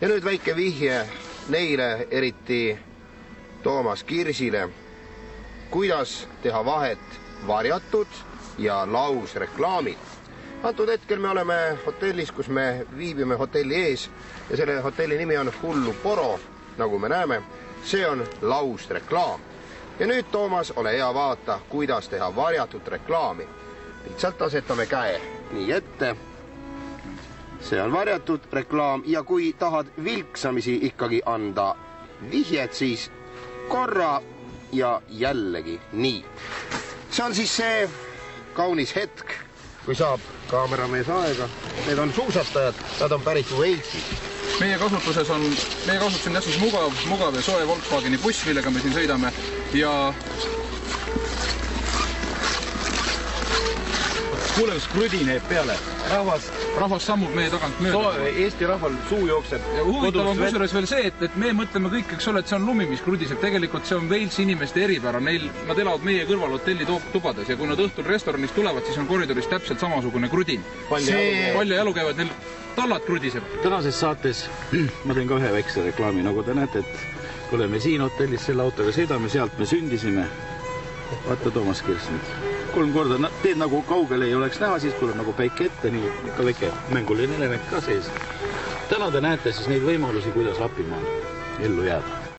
Ja nüüd väike vihje neile, eriti Toomas Kirsile, kuidas teha vahet varjatud ja lausreklaamil. Antud hetkel me oleme hotellis, kus me viibime hotelli ees ja selle hotelli nimi on Hullu Poro, nagu me näeme. See on lausreklaam. Ja nüüd, Toomas, ole hea vaata, kuidas teha varjatud reklaami. Lihtsalt asetame käe nii ette. See on varjatud reklaam ja kui tahad vilksamisi ikkagi anda vihjet, siis korra ja jällegi nii. See on siis see kaunis hetk, kui saab kaameramees aega. Need on suusastajad, nad on pärit Walesist. Meie kasutuses on täpselt mugav ja soe Volkswageni buss, millega me siin sõidame ja kuule, kus krudi neeb peale. Rahvas sammub meie tagant mööda. Eesti rahval suu jookseb. Ja huvitav on kusjuures veel see, et me mõtleme kõik, eks ole, et see on lumi, mis krudiseb. Tegelikult see on Walesi inimeste eripära. Nad elavad meie kõrval hotelli tubades ja kui nad õhtul restoranis tulevad, siis on koridoris täpselt samasugune krudin. Palju jalu käivad, neil tallad krudiseb. Tänases saates ma teen ka ühe väikse reklaami. Nagu te näete, et kui oleme siin hotellis selle autoga sõidame, sealt me sündisime. Vaata Toomas Kirs nüüd. 3 korda teed nagu kaugele ei oleks näha, siis tuleb nagu päike ette, nii ikka väike mänguline element ka sees. Täna te näete siis neid võimalusi, kuidas Lapimaal ellu jääda.